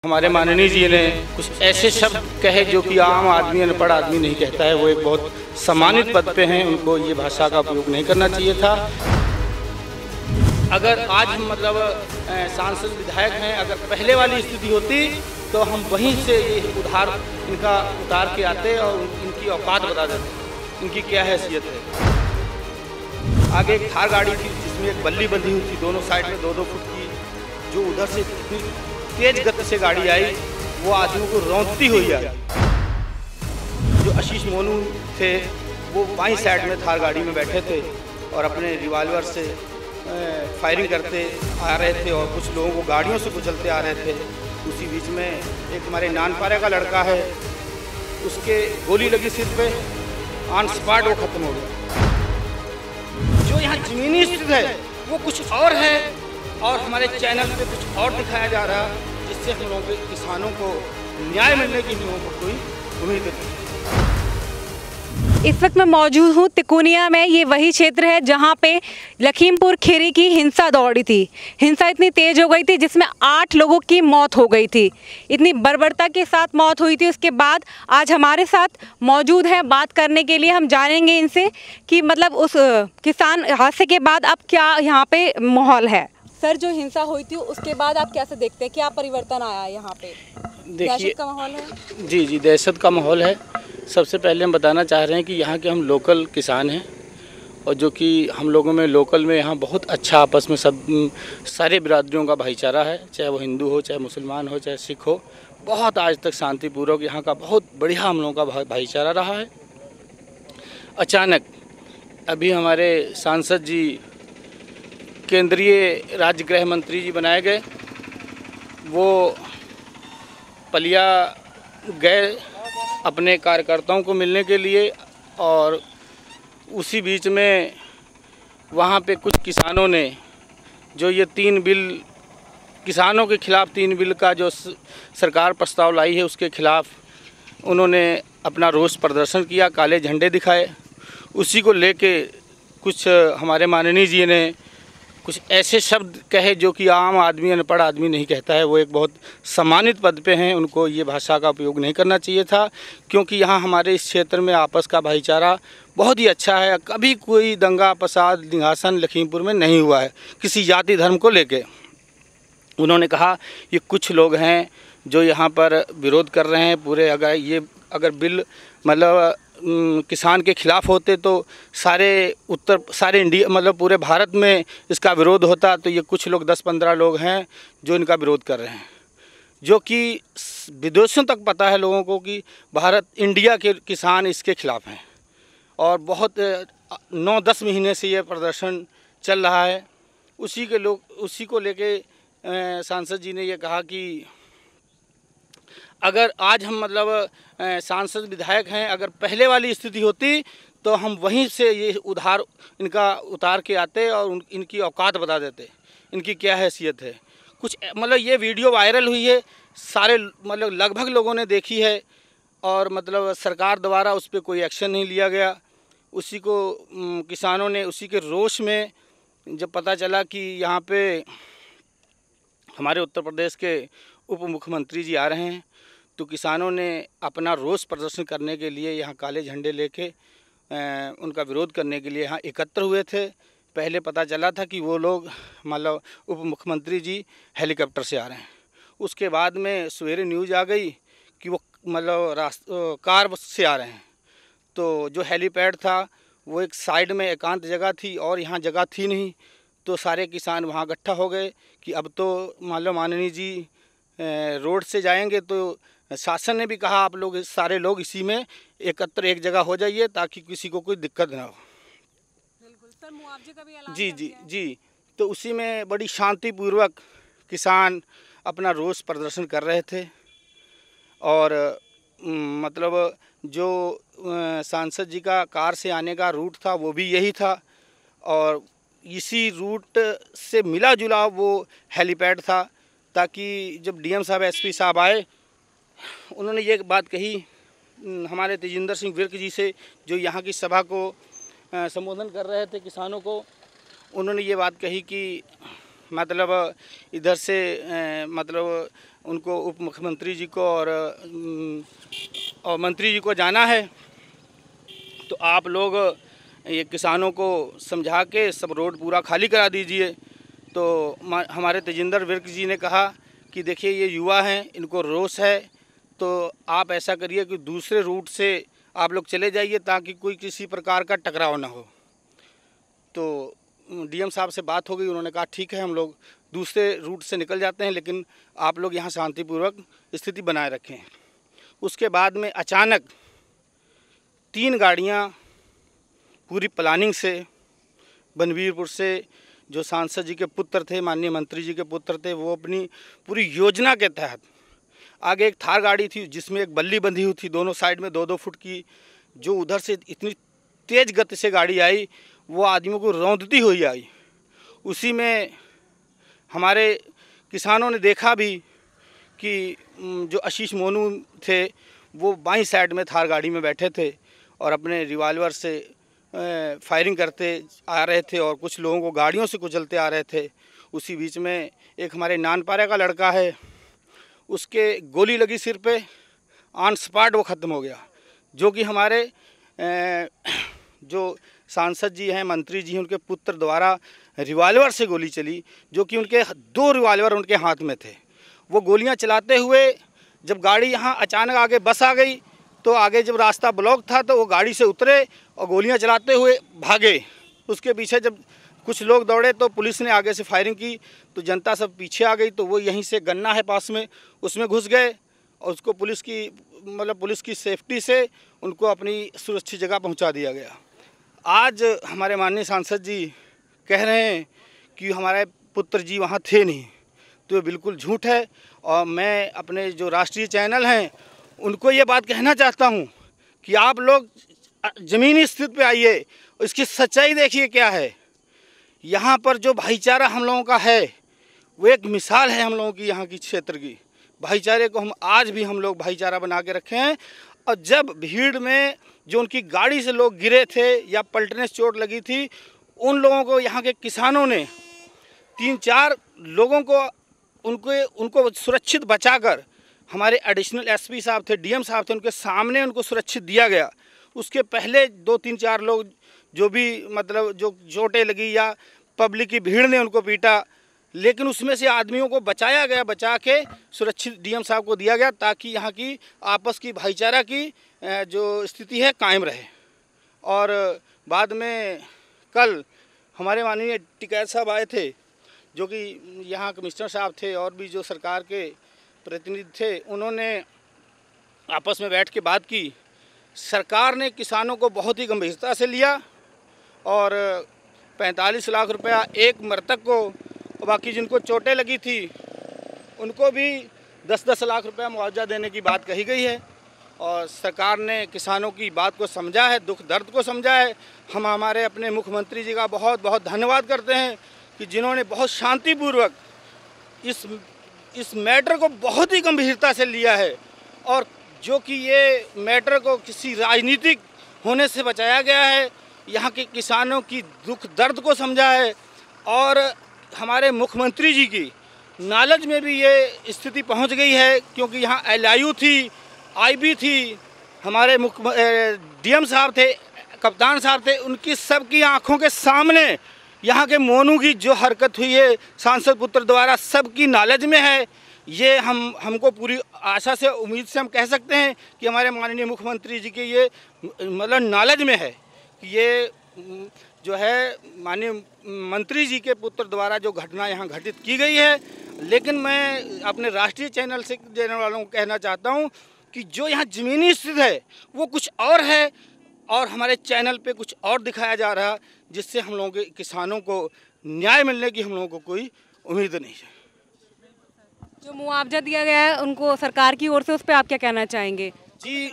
हमारे माननीय जी ने कुछ ऐसे शब्द कहे जो कि आम आदमी अनपढ़ आदमी नहीं कहता है। वो एक बहुत सम्मानित पद पे हैं, उनको ये भाषा का उपयोग नहीं करना चाहिए था। अगर आज हम सांसद विधायक हैं, अगर पहले वाली स्थिति होती तो हम वहीं से ये इनका उतार के आते और इनकी औकात बता देते, इनकी क्या हैसियत है। आगे एक थार गाड़ी थी जिसमें एक बल्ली बंधी हुई थी, दोनों साइड में 2-2 फुट की, जो उधर से तेज गति से गाड़ी आई, वो आदमियों को रौंदती हुई आई। जो आशीष मोनू थे वो बाईं साइड में थार गाड़ी में बैठे थे और अपने रिवॉल्वर से फायरिंग करते आ रहे थे और कुछ लोगों को गाड़ियों से कुचलते आ रहे थे। उसी बीच में एक हमारे नानपारा का लड़का है, उसके गोली लगी सिर पे, ऑन स्पॉट वो खत्म हो गया। जो यहाँ जमीनी स्थिति है वो कुछ और है और हमारे चैनल पे कुछ और दिखाया जा रहा है, जिससे हम लोगों के किसानों को न्याय मिलने की हम लोगों को कोई उम्मीद नहीं। इस वक्त मैं मौजूद हूँ तिकोनिया में। ये वही क्षेत्र है जहाँ पे लखीमपुर खीरी की हिंसा दौड़ी थी। हिंसा इतनी तेज हो गई थी जिसमें 8 लोगों की मौत हो गई थी। इतनी बर्बरता के साथ मौत हुई थी। उसके बाद आज हमारे साथ मौजूद है बात करने के लिए। हम जानेंगे इनसे कि मतलब उस किसान हादसे के बाद अब क्या यहाँ पे माहौल है। सर, जो हिंसा हुई थी उसके बाद आप कैसे देखते हैं, क्या परिवर्तन आया यहाँ पे? दहशत का माहौल है? जी, दहशत का माहौल है। सबसे पहले हम बताना चाह रहे हैं कि यहाँ के हम लोकल किसान हैं और जो कि हम लोगों में लोकल में यहाँ बहुत अच्छा आपस में सब सारे बिरादरियों का भाईचारा है, चाहे वो हिंदू हो, चाहे मुसलमान हो, चाहे सिख हो। बहुत आज तक शांतिपूर्वक यहाँ का बहुत बढ़िया हम लोगों का भाईचारा रहा है। अचानक अभी हमारे सांसद जी केंद्रीय राज्य गृह मंत्री जी बनाए गए, वो पलिया गए अपने कार्यकर्ताओं को मिलने के लिए और उसी बीच में वहाँ पे कुछ किसानों ने जो ये 3 बिल किसानों के खिलाफ 3 बिल का जो सरकार प्रस्ताव लाई है उसके खिलाफ उन्होंने अपना रोष प्रदर्शन किया, काले झंडे दिखाए। उसी को लेके कुछ हमारे माननीय जी ने कुछ ऐसे शब्द कहे जो कि आम आदमी अनपढ़ आदमी नहीं कहता है। वो एक बहुत सम्मानित पद पे हैं, उनको ये भाषा का उपयोग नहीं करना चाहिए था, क्योंकि यहाँ हमारे इस क्षेत्र में आपस का भाईचारा बहुत ही अच्छा है। कभी कोई दंगा फसाद निघासन लखीमपुर में नहीं हुआ है किसी जाति धर्म को लेके। उन्होंने कहा ये कुछ लोग हैं जो यहाँ पर विरोध कर रहे हैं पूरे। अगर बिल किसान के खिलाफ होते तो सारे इंडिया पूरे भारत में इसका विरोध होता। तो ये कुछ लोग 10-15 लोग हैं जो इनका विरोध कर रहे हैं, जो कि विदेशों तक पता है लोगों को कि इंडिया के किसान इसके खिलाफ हैं। और बहुत 9-10 महीने से ये प्रदर्शन चल रहा है। उसी को लेके सांसद जी ने ये कहा कि अगर आज हम सांसद विधायक हैं, अगर पहले वाली स्थिति होती तो हम वहीं से ये इनका उतार के आते और इनकी औकात बता देते, इनकी क्या हैसियत है। कुछ ये वीडियो वायरल हुई है, सारे लगभग लोगों ने देखी है और सरकार द्वारा उस पर कोई एक्शन नहीं लिया गया। उसी को किसानों ने उसी के रोष में जब पता चला कि यहाँ पे हमारे उत्तर प्रदेश के उप मुख्यमंत्री जी आ रहे हैं, तो किसानों ने अपना रोष प्रदर्शन करने के लिए यहाँ काले झंडे लेके उनका विरोध करने के लिए यहाँ एकत्र हुए थे। पहले पता चला था कि वो लोग उप मुख्यमंत्री जी हेलीकॉप्टर से आ रहे हैं। उसके बाद में सवेरे न्यूज़ आ गई कि वो कार से आ रहे हैं। तो जो हेलीपैड था वो एक साइड में एकांत जगह थी और यहाँ जगह थी नहीं, तो सारे किसान वहाँ इकट्ठा हो गए कि अब तो माननीय जी रोड से जाएंगे। तो शासन ने भी कहा आप लोग सारे लोग इसी में एकत्र एक जगह हो जाइए ताकि किसी को कोई दिक्कत ना हो। बिल्कुल सर, मुआवजे का भी ऐलान जी। तो उसी में बड़ी शांतिपूर्वक किसान अपना रोष प्रदर्शन कर रहे थे और जो सांसद जी का कार से आने का रूट था वो भी यही था और इसी रूट से मिला जुला वो हेलीपैड था, ताकि जब डीएम साहब एसपी साहब आए उन्होंने ये बात कही हमारे तेजिंदर सिंह विर्क जी से, जो यहाँ की सभा को संबोधन कर रहे थे किसानों को। उन्होंने ये बात कही कि इधर से उनको उप मुख्यमंत्री जी को और मंत्री जी को जाना है। तो आप लोग ये किसानों को समझा के सब रोड पूरा खाली करा दीजिए। तो हमारे तेजिंदर विर्क जी ने कहा कि देखिए ये युवा हैं, इनको रोष है, तो आप ऐसा करिए कि दूसरे रूट से आप लोग चले जाइए ताकि कोई किसी प्रकार का टकराव ना हो। तो डीएम साहब से बात हो गई, उन्होंने कहा ठीक है हम लोग दूसरे रूट से निकल जाते हैं, लेकिन आप लोग यहाँ शांतिपूर्वक स्थिति बनाए रखें। उसके बाद में अचानक 3 गाड़ियाँ पूरी प्लानिंग से बनवीरपुर से, जो सांसद जी के पुत्र थे, माननीय मंत्री जी के पुत्र थे, वो अपनी पूरी योजना के तहत, आगे एक थार गाड़ी थी जिसमें एक बल्ली बंधी हुई थी दोनों साइड में 2-2 फुट की, जो उधर से इतनी तेज़ गति से गाड़ी आई वो आदमियों को रौंदती हुई आई। उसी में हमारे किसानों ने देखा भी कि जो आशीष मोनू थे वो बाईं साइड में थार गाड़ी में बैठे थे और अपने रिवाल्वर से फायरिंग करते आ रहे थे और कुछ लोगों को गाड़ियों से कुचलते आ रहे थे। उसी बीच में एक हमारे नानपारा का लड़का है, उसके गोली लगी सिर पे, ऑन स्पॉट वो ख़त्म हो गया। जो कि हमारे जो सांसद जी हैं, मंत्री जी हैं, उनके पुत्र द्वारा रिवाल्वर से गोली चली, जो कि उनके 2 रिवाल्वर उनके हाथ में थे। वो गोलियां चलाते हुए जब गाड़ी यहाँ अचानक आगे बस आ गई तो आगे जब रास्ता ब्लॉक था तो वो गाड़ी से उतरे और गोलियां चलाते हुए भागे। उसके पीछे जब कुछ लोग दौड़े तो पुलिस ने आगे से फायरिंग की तो जनता सब पीछे आ गई। तो वो यहीं से गन्ना है पास में, उसमें घुस गए और उसको पुलिस की सेफ्टी से उनको अपनी सुरक्षित जगह पहुंचा दिया गया। आज हमारे माननीय सांसद जी कह रहे हैं कि हमारे पुत्र जी वहाँ थे नहीं, तो ये बिल्कुल झूठ है। और मैं अपने जो राष्ट्रीय चैनल हैं उनको ये बात कहना चाहता हूँ कि आप लोग ज़मीनी स्थिति पे आइए, इसकी सच्चाई देखिए क्या है। यहाँ पर जो भाईचारा हम लोगों का है वो एक मिसाल है हम लोगों की, यहाँ की क्षेत्र की भाईचारे को आज भी हम लोग भाईचारा बना के रखे हैं। और जब भीड़ में जो उनकी गाड़ी से लोग गिरे थे या पलटने से चोट लगी थी, उन लोगों को यहाँ के किसानों ने 3-4 लोगों को उनको सुरक्षित बचाकर, हमारे एडिशनल एसपी साहब थे, डीएम साहब थे, उनके सामने उनको सुरक्षित दिया गया। उसके पहले 2-3-4 लोग जो भी जो चोटें लगी या पब्लिक की भीड़ ने उनको पीटा, लेकिन उसमें से आदमियों को बचाया गया, बचा के सुरक्षित डीएम साहब को दिया गया ताकि यहाँ की आपस की भाईचारा की जो स्थिति है कायम रहे। और बाद में कल हमारे माननीय टिकैत साहब आए थे, जो कि यहाँ कमिश्नर साहब थे और भी जो सरकार के प्रतिनिधि थे, उन्होंने आपस में बैठ के बात की। सरकार ने किसानों को बहुत ही गंभीरता से लिया और 45 लाख रुपया एक मृतक को, बाकी जिनको चोटें लगी थी उनको भी 10-10 लाख रुपया मुआवजा देने की बात कही गई है। और सरकार ने किसानों की बात को समझा है, दुख दर्द को समझा है। हम हमारे अपने मुख्यमंत्री जी का बहुत बहुत धन्यवाद करते हैं कि जिन्होंने बहुत शांतिपूर्वक इस मैटर को बहुत ही गंभीरता से लिया है और जो कि ये मैटर को किसी राजनीतिक होने से बचाया गया है। यहाँ के किसानों की दुख दर्द को समझा है और हमारे मुख्यमंत्री जी की नॉलेज में भी ये स्थिति पहुँच गई है, क्योंकि यहाँ LIU थी, IB थी, हमारे डीएम साहब थे, कप्तान साहब थे, उनकी सबकी आंखों के सामने यहाँ के मोनू की जो हरकत हुई है सांसद पुत्र द्वारा सबकी नॉलेज में है। ये हमको पूरी आशा से, उम्मीद से हम कह सकते हैं कि हमारे माननीय मुख्यमंत्री जी के ये नॉलेज में है कि ये जो है माननीय मंत्री जी के पुत्र द्वारा जो घटना यहाँ घटित की गई है। लेकिन मैं अपने राष्ट्रीय चैनल वालों को कहना चाहता हूँ कि जो यहाँ ज़मीनी स्थिति है वो कुछ और है और हमारे चैनल पे कुछ और दिखाया जा रहा है, जिससे हम लोगों के किसानों को न्याय मिलने की हम लोगों को कोई उम्मीद नहीं है। जो मुआवजा दिया गया है उनको सरकार की ओर से, उस पर आप क्या कहना चाहेंगे? जी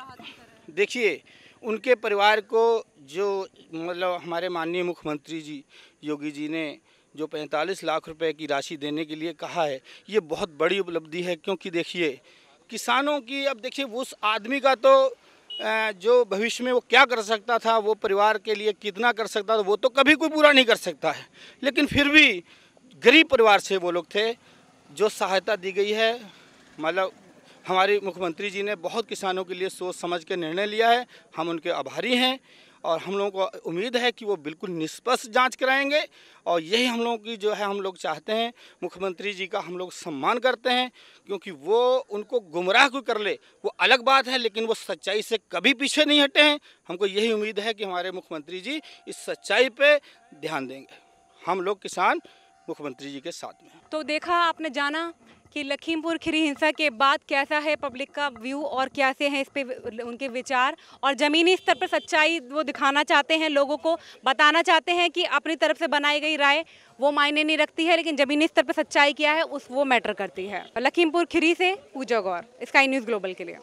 देखिए, उनके परिवार को जो हमारे माननीय मुख्यमंत्री जी योगी जी ने जो 45 लाख रुपए की राशि देने के लिए कहा है, ये बहुत बड़ी उपलब्धि है। क्योंकि देखिए किसानों की, अब देखिए उस आदमी का तो जो भविष्य में वो क्या कर सकता था, वो परिवार के लिए कितना कर सकता था, वो तो कभी कोई पूरा नहीं कर सकता है। लेकिन फिर भी गरीब परिवार से वो लोग थे, जो सहायता दी गई है मतलब हमारे मुख्यमंत्री जी ने बहुत किसानों के लिए सोच समझ के निर्णय लिया है। हम उनके आभारी हैं और हम लोगों को उम्मीद है कि वो बिल्कुल निष्पक्ष जांच कराएंगे और यही हम लोगों की जो है हम लोग चाहते हैं। मुख्यमंत्री जी का हम लोग सम्मान करते हैं क्योंकि वो उनको गुमराह कोई कर ले वो अलग बात है, लेकिन वो सच्चाई से कभी पीछे नहीं हटे हैं। हमको यही उम्मीद है कि हमारे मुख्यमंत्री जी इस सच्चाई पे ध्यान देंगे। हम लोग किसान मुख्यमंत्री जी के साथ में। तो देखा आपने, जाना कि लखीमपुर खीरी हिंसा के बाद कैसा है पब्लिक का व्यू और कैसे हैं इस पे उनके विचार, और ज़मीनी स्तर पर सच्चाई वो दिखाना चाहते हैं, लोगों को बताना चाहते हैं कि अपनी तरफ से बनाई गई राय वो मायने नहीं रखती है, लेकिन ज़मीनी स्तर पर सच्चाई क्या है वो मैटर करती है। लखीमपुर खीरी से पूजा गौर, स्काई न्यूज़ ग्लोबल के लिए।